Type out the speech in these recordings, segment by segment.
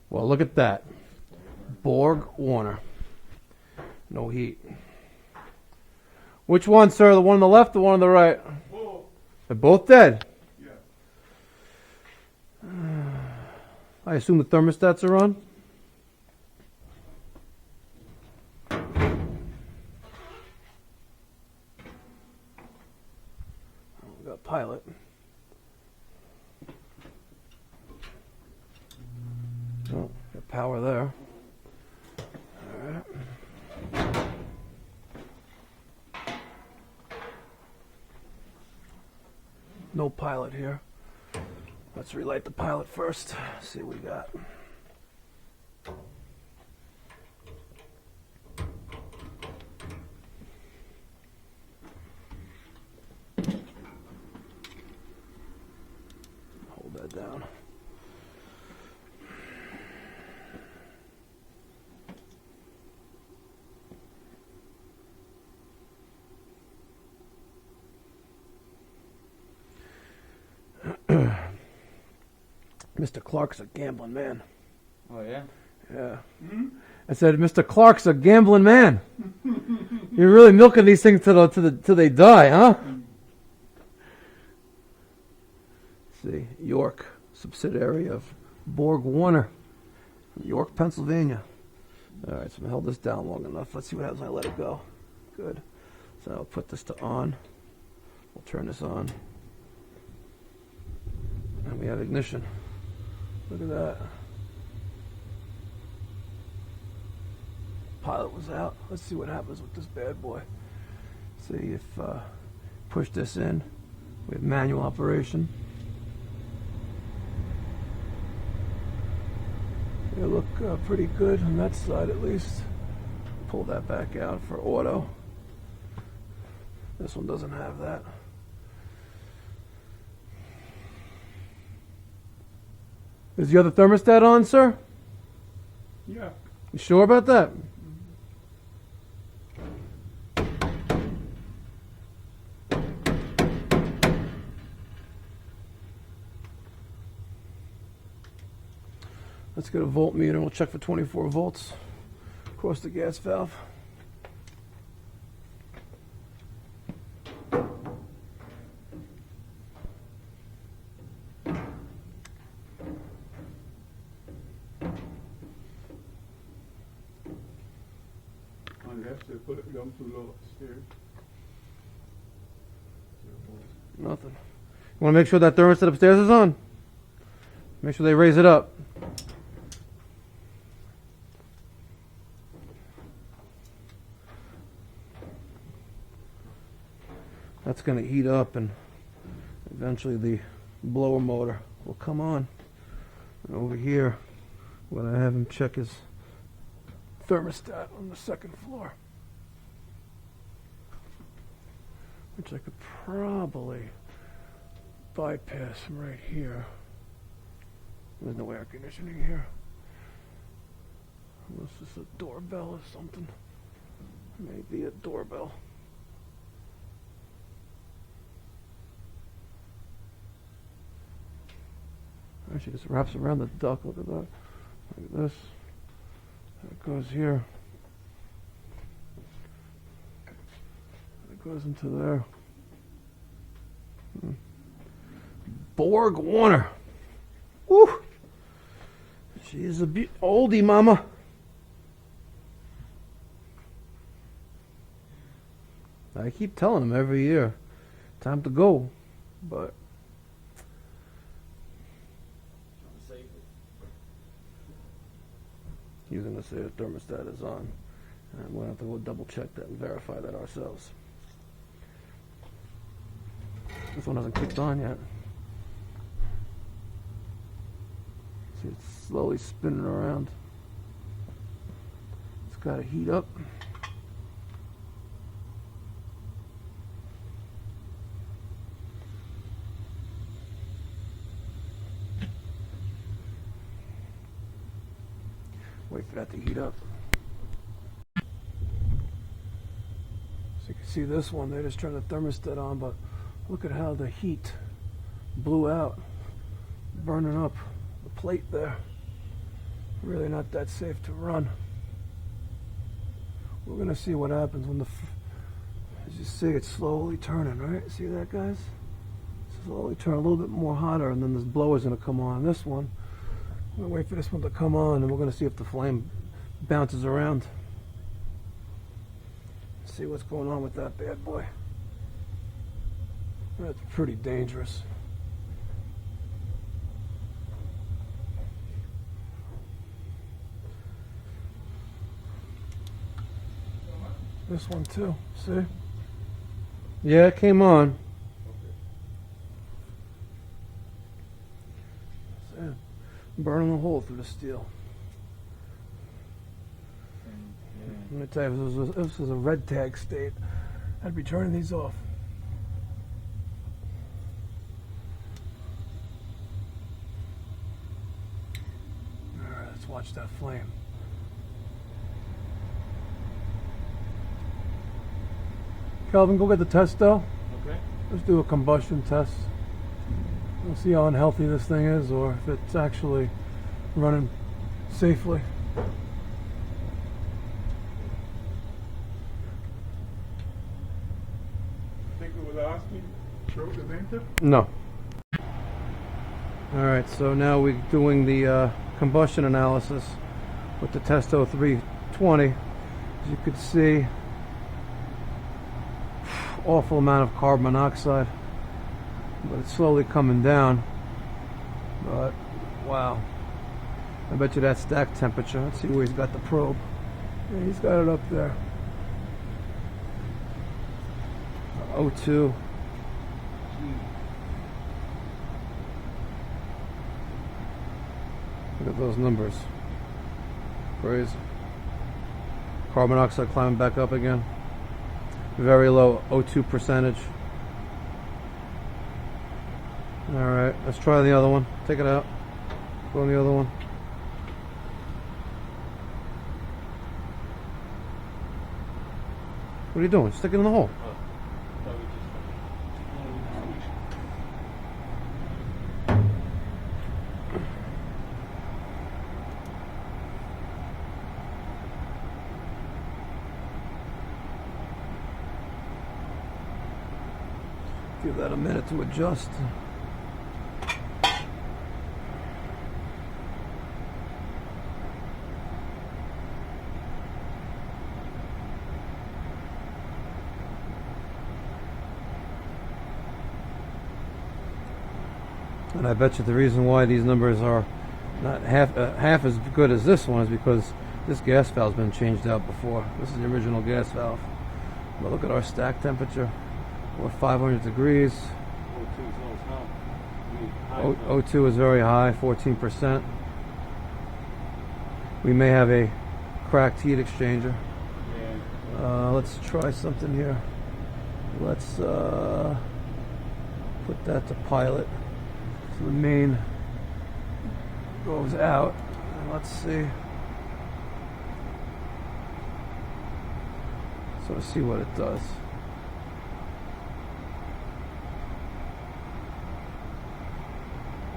Well, look at that. Borg Warner. No heat. Which one, sir? The one on the left, the one on the right? Both. They're both dead. Yeah. I assume the thermostats are on. We got pilot. Oh, got power there. All right. No pilot here. Let's relight the pilot first. See what we got. Hold that down. Mr. Clark's a gambling man. Oh, yeah? Yeah. I said, Mr. Clark's a gambling man. You're really milking these things till they die, huh? Let's see, York, subsidiary of Borg Warner, York, Pennsylvania. All right, so I held this down long enough. Let's see what happens when I let it go. Good. So I'll put this to on. We'll turn this on. And we have ignition. Look at that. Pilot was out. Let's see what happens with this bad boy. See if push this in. We have manual operation. They look pretty good on that side at least. Pull that back out for auto. This one doesn't have that. Is the other thermostat on, sir? Yeah. You sure about that? Let's get a voltmeter and we'll check for 24 volts across the gas valve. Unless they put it down too low upstairs. Nothing. You want to make sure that thermostat upstairs is on? Make sure they raise it up. That's going to heat up and eventually the blower motor will come on. And over here, we're going to have him check his thermostat on the second floor. Which I could probably bypass from right here. There's no air conditioning here. Unless it's a doorbell or something. Maybe a doorbell. Actually, just wraps around the duct. Look at that. Look at this. It goes here. It goes into there. Borg Warner. Woo! She's a oldie, mama. I keep telling him every year, time to go, but he's going to say the thermostat is on, and we'll have to go double check that and verify that ourselves. This one hasn't kicked on yet. See, it's slowly spinning around. It's got to heat up. Wait for that to heat up. So you can see this one, they just turned the thermostat on, but look at how the heat blew out, burning up the plate there. really not that safe to run. We're gonna see what happens when as you see, it's slowly turning, right? See that, guys? Slowly turn a little bit more hotter, and then this blower's gonna come on. This one, we're gonna wait for this one to come on, and we're gonna see if the flame bounces around. See what's going on with that bad boy. That's pretty dangerous. This one too, see? Yeah, it came on. See? Burning a hole through the steel. Let me tell you, if this was a red tag state, I'd be turning these off. Alright, let's watch that flame. Calvin, go get the test though. Okay. Let's do a combustion test. We'll see how unhealthy this thing is, or if it's actually running safely. I think it was asking, broke the venter? No. Alright, so now we're doing the combustion analysis with the Testo 320. As you can see, awful amount of carbon monoxide, but it's slowly coming down. But wow, I bet you that's stack temperature. Let's see where he's got the probe. Yeah, he's got it up there. O2. Look at those numbers. Crazy. Carbon monoxide climbing back up again. Very low O2 percentage. Alright, let's try the other one. Take it out. Go on the other one. What are you doing? Stick it in the hole. Give that a minute to adjust. And I bet you the reason why these numbers are not half as good as this one is because this gas valve's been changed out before. This is the original gas valve. But look at our stack temperature. We're 500 degrees. O2 is very high, 14%. We may have a cracked heat exchanger. Let's try something here. Let's put that to pilot. So the main goes out. And let's see. So let's see what it does.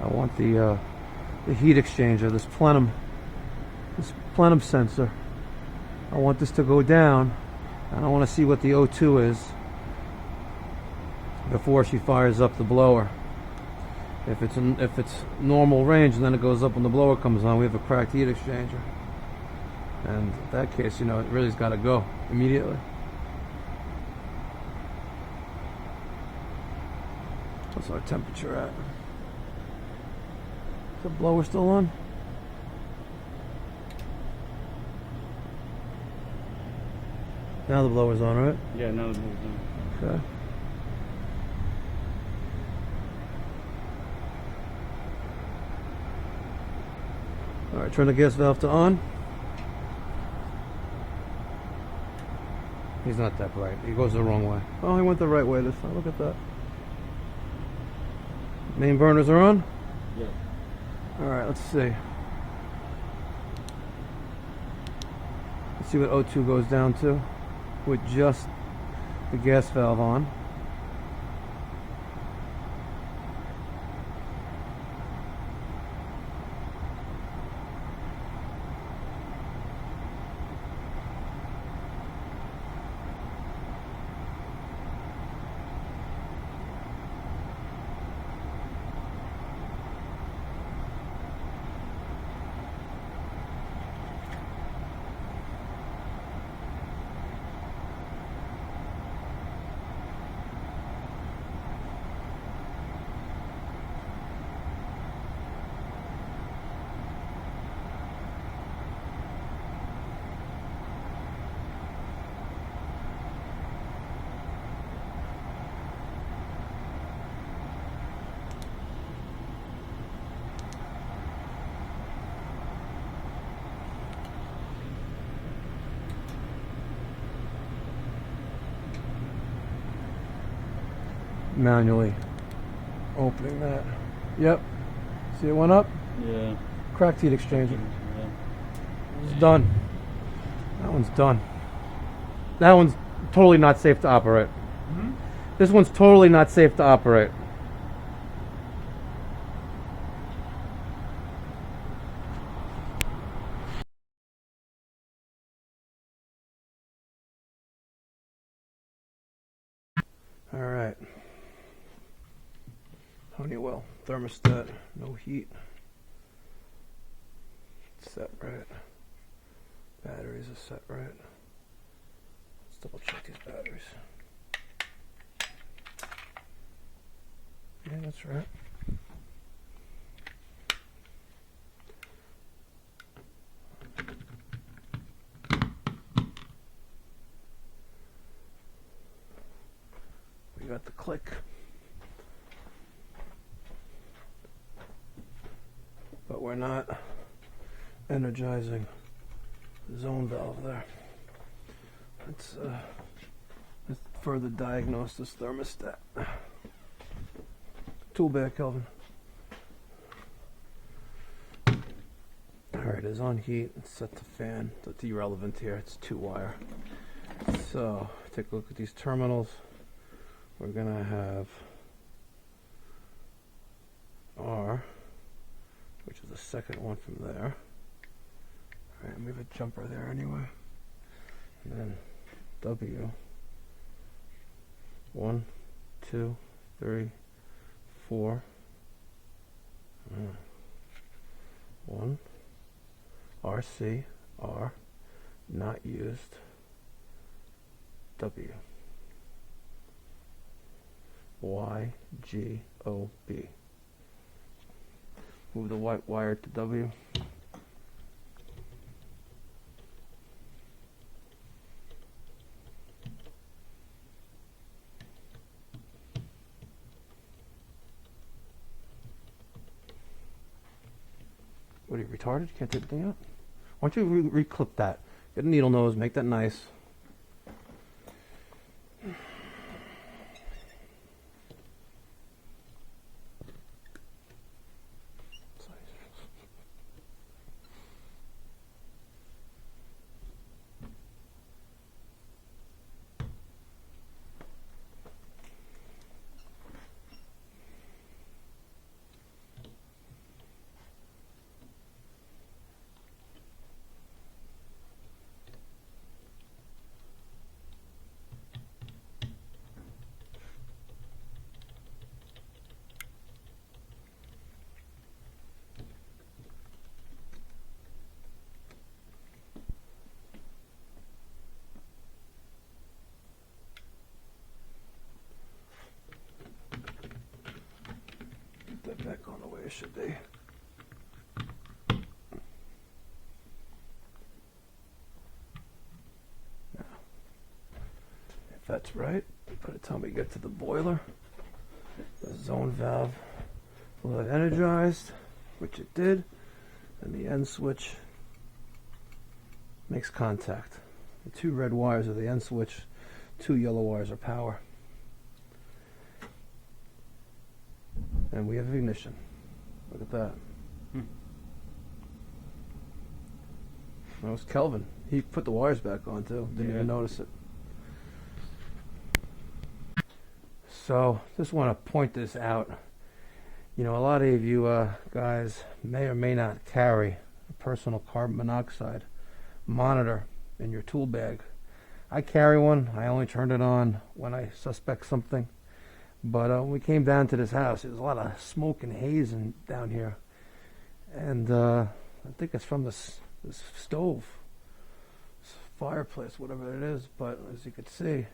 I want the heat exchanger, this plenum sensor. I want this to go down, and I want to see what the O2 is before she fires up the blower. If it's normal range, and then it goes up when the blower comes on, we have a cracked heat exchanger. And in that case, you know, it really's got to go immediately. What's our temperature at? Is the blower still on? Now the blower's on, right? Yeah, now the blower's on. Okay. Alright, turn the gas valve to on. He's not that bright. He goes the wrong way. Oh, he went the right way this time. Look at that. Main burners are on? Yeah. Alright, let's see. Let's see what O2 goes down to with just the gas valve on. manually opening that. Yep. See it went up? Yeah. Cracked heat exchanger. Yeah. It's done. That one's done. That one's totally not safe to operate. This one's totally not safe to operate. All right. Honeywell thermostat, no heat. Set right. Batteries are set right. Let's double check these batteries. Yeah, that's right. We got the click. But we're not energizing the zone valve there. Let's further diagnose this thermostat. Tool bag, Kelvin. Alright, it's on heat. It's set to fan. That's irrelevant here. It's 2-wire. So, take a look at these terminals. We're going to have R, which is the second one from there. Alright, we have a jumper there anyway. And then W. 1, 2, 3, 4. 1. RC, R, not used. W. Y, G, O, B. Move the white wire to W. What are you, retarded? You can't take the thing out? Why don't you re-clip that? Get a needle nose, make that nice. Get that back on the way it should be. Now, if that's right, by the time we get to the boiler, the zone valve will have energized, which it did, and the end switch makes contact. The 2 red wires are the end switch, 2 yellow wires are power. And we have ignition. Look at that. That was Kelvin. He put the wires back on too. Didn't even notice it. So, just want to point this out. You know, a lot of you guys may or may not carry a personal carbon monoxide monitor in your tool bag. I carry one. I only turn it on when I suspect something. But when we came down to this house, there's a lot of smoke and haze down here. And I think it's from this stove, this fireplace, whatever it is. But as you can see,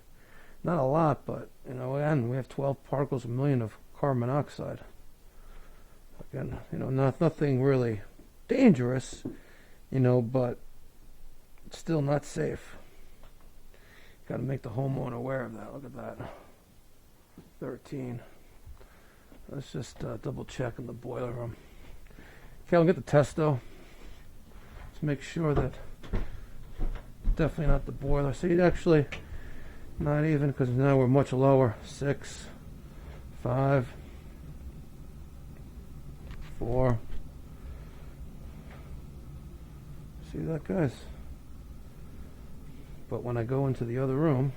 not a lot, but, you know, again, we have 12 particles per million of carbon monoxide. Again, you know, nothing really dangerous, you know, but it's still not safe. Got to make the homeowner aware of that. Look at that. 13. Let's just double check in the boiler room. Okay, I'll get the testo. Let's make sure that definitely not the boiler. See, actually not even, because now we're much lower. 6, 5, 4. See that, guys? But when I go into the other room,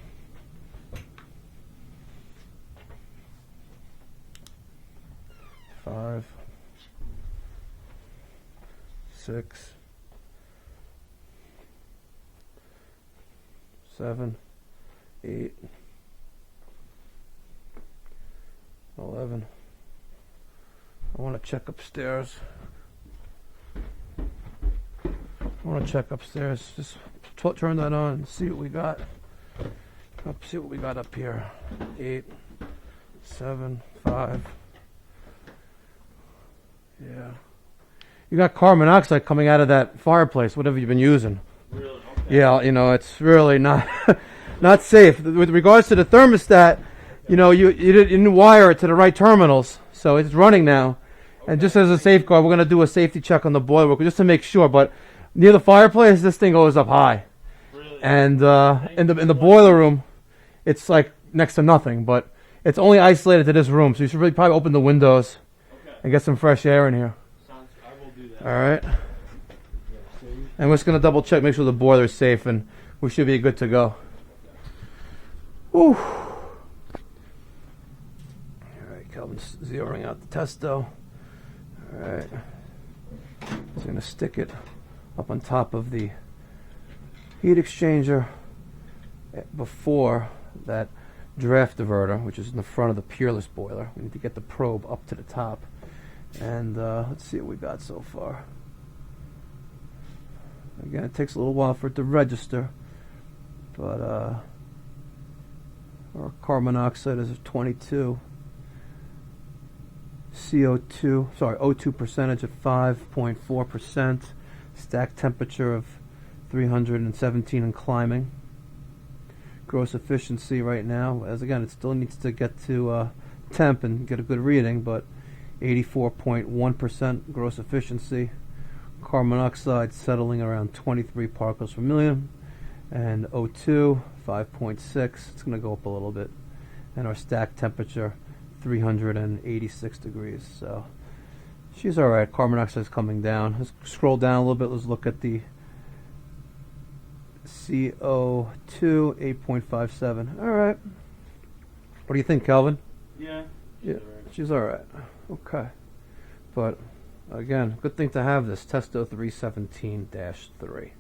5, 6, 7, 8, 11. I want to check upstairs. Just turn that on and see what we got. See what we got up here. 8, 7, 5. Yeah. You got carbon monoxide coming out of that fireplace, whatever you've been using. Really? Okay. Yeah, it's really not not safe. With regards to the thermostat, you didn't wire it to the right terminals, so it's running now. Okay. And just as a safeguard, we're going to do a safety check on the boiler just to make sure. But near the fireplace, this thing goes up high. Really? And in the boiler room, it's like next to nothing. But it's only isolated to this room, so you should really probably open the windows and get some fresh air in here. I will do that. All right. And we're just going to double check, make sure the boiler is safe, and we should be good to go. Whew. All right, Kelvin's zeroing out the testo. All right. He's going to stick it up on top of the heat exchanger before that draft diverter, which is in the front of the Peerless boiler. We need to get the probe up to the top. And let's see what we got so far. Again, it takes a little while for it to register, but our carbon monoxide is 22. O2 percentage of 5.4%. Stack temperature of 317 and climbing. Gross efficiency right now, as again, it still needs to get to temp and get a good reading, but 84.1% gross efficiency. Carbon monoxide settling around 23 particles per million, and O2 5.6. It's going to go up a little bit, and our stack temperature 386 degrees. So she's all right. Carbon monoxide is coming down. Let's scroll down a little bit. Let's look at the CO2 8.57. All right. What do you think, Calvin? Yeah. She's all right. Okay, but. Again, good thing to have this Testo 317-3.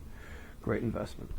Great investment.